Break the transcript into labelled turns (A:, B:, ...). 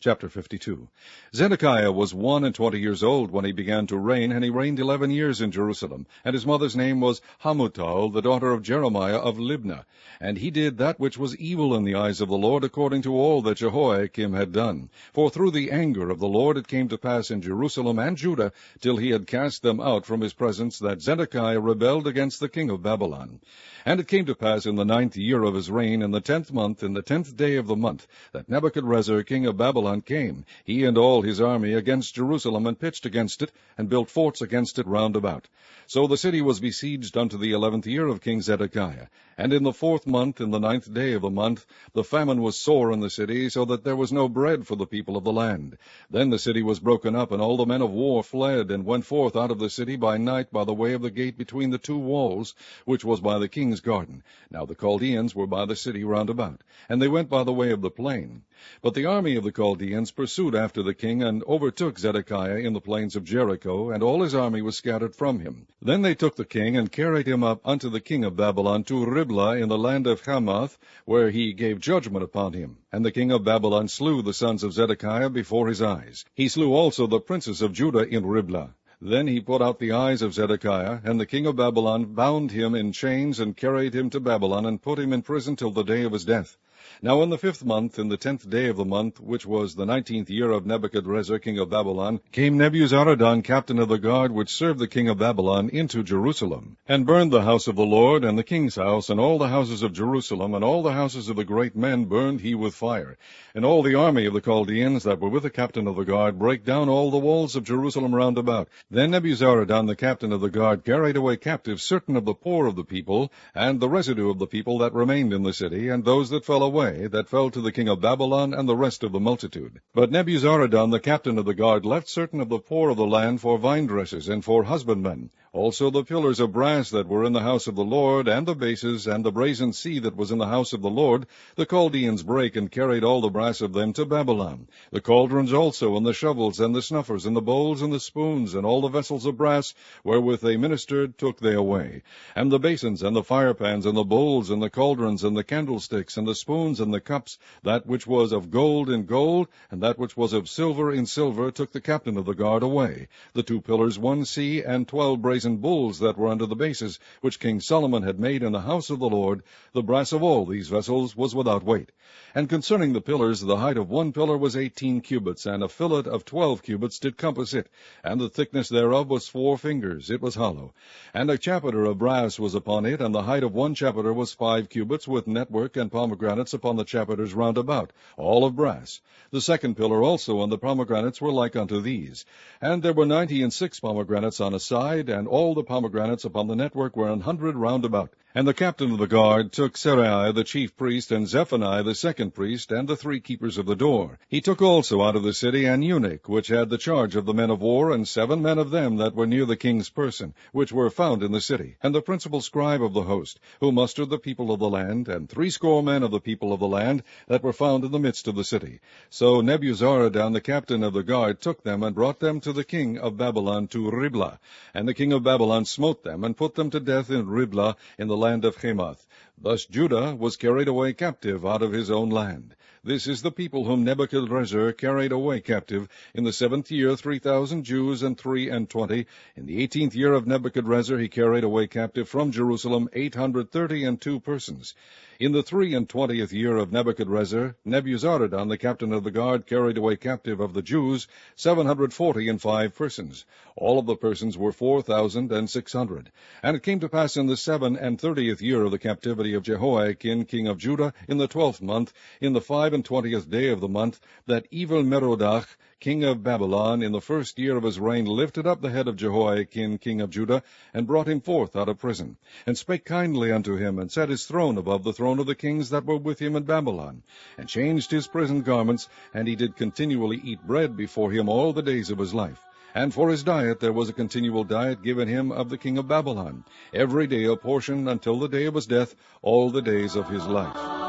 A: Chapter 52. Zedekiah was 21 years old when he began to reign, and he reigned 11 years in Jerusalem. And his mother's name was Hamutal, the daughter of Jeremiah of Libnah. And he did that which was evil in the eyes of the Lord, according to all that Jehoiakim had done. For through the anger of the Lord it came to pass in Jerusalem and Judah, till he had cast them out from his presence, that Zedekiah rebelled against the king of Babylon. And it came to pass in the 9th year of his reign, in the 10th month, in the 10th day of the month, that Nebuchadrezzar king of Babylon came, he and all his army, against Jerusalem, and pitched against it, and built forts against it round about. So the city was besieged unto the 11th year of King Zedekiah. And in the 4th month, in the 9th day of the month, the famine was sore in the city, so that there was no bread for the people of the land. Then the city was broken up, and all the men of war fled, and went forth out of the city by night by the way of the gate between the two walls, which was by the king's garden. Now the Chaldeans were by the city round about, and they went by the way of the plain. But the army of the Chaldeans pursued after the king, and overtook Zedekiah in the plains of Jericho, and all his army was scattered from him. Then they took the king, and carried him up unto the king of Babylon to Riblah in the land of Hamath, where he gave judgment upon him. And the king of Babylon slew the sons of Zedekiah before his eyes. He slew also the princes of Judah in Riblah. Then he put out the eyes of Zedekiah, and the king of Babylon bound him in chains, and carried him to Babylon, and put him in prison till the day of his death. Now in the 5th month, in the 10th day of the month, which was the 19th year of Nebuchadrezzar king of Babylon, came Nebuzaradan, captain of the guard, which served the king of Babylon, into Jerusalem, and burned the house of the Lord, and the king's house, and all the houses of Jerusalem, and all the houses of the great men burned he with fire. And all the army of the Chaldeans that were with the captain of the guard brake down all the walls of Jerusalem round about. Then Nebuzaradan, the captain of the guard, carried away captive certain of the poor of the people, and the residue of the people that remained in the city, and those that fell away, that fell to the king of Babylon, and the rest of the multitude. But Nebuzaradan, the captain of the guard, left certain of the poor of the land for vine dressers, and for husbandmen. Also the pillars of brass that were in the house of the Lord, and the bases, and the brazen sea that was in the house of the Lord, the Chaldeans brake, and carried all the brass of them to Babylon. The cauldrons also, and the shovels, and the snuffers, and the bowls, and the spoons, and all the vessels of brass, wherewith they ministered, took they away. And the basins, and the firepans, and the bowls, and the cauldrons, and the candlesticks, and the spoons, and the cups, that which was of gold in gold, and that which was of silver in silver, took the captain of the guard away. The 2 pillars, 1 sea, and 12 brazen bulls that were under the bases, which King Solomon had made in the house of the Lord, the brass of all these vessels was without weight. And concerning the pillars, the height of 1 pillar was 18 cubits, and a fillet of 12 cubits did compass it, and the thickness thereof was 4 fingers, it was hollow. And a chapiter of brass was upon it, and the height of 1 chapiter was 5 cubits, with network and pomegranates upon the chapiters round about, all of brass. The 2nd pillar also and the pomegranates were like unto these. And there were 96 pomegranates on a side, and all the pomegranates upon the network were 100 round about. And the captain of the guard took Seraiah the chief priest, and Zephaniah the 2nd priest, and the 3 keepers of the door. He took also out of the city an eunuch, which had the charge of the men of war, and 7 men of them that were near the king's person, which were found in the city, and the principal scribe of the host, who mustered the people of the land, and 60 men of the people of the land that were found in the midst of the city. So Nebuzaradan the captain of the guard took them, and brought them to the king of Babylon to Riblah. And the king of Babylon smote them, and put them to death in Riblah in the land of Hamath. Thus Judah was carried away captive out of his own land. This is the people whom Nebuchadrezzar carried away captive. In the 7th year 3,000 Jews and 23. In the 18th year of Nebuchadrezzar he carried away captive from Jerusalem 832 persons. In the 23 year of Nebuchadrezzar, Nebuzaradan the captain of the guard carried away captive of the Jews 745 persons. All of the persons were 4,600. And it came to pass in the 37th year of the captivity of Jehoiakim king of Judah, in the 12th month, in the 25th day of the month, that Evil-Merodach king of Babylon, in the 1st year of his reign, lifted up the head of Jehoiakim king of Judah, and brought him forth out of prison, and spake kindly unto him, and set his throne above the throne of the kings that were with him in Babylon, and changed his prison garments, and he did continually eat bread before him all the days of his life. And for his diet there was a continual diet given him of the king of Babylon, every day a portion until the day of his death, all the days of his life.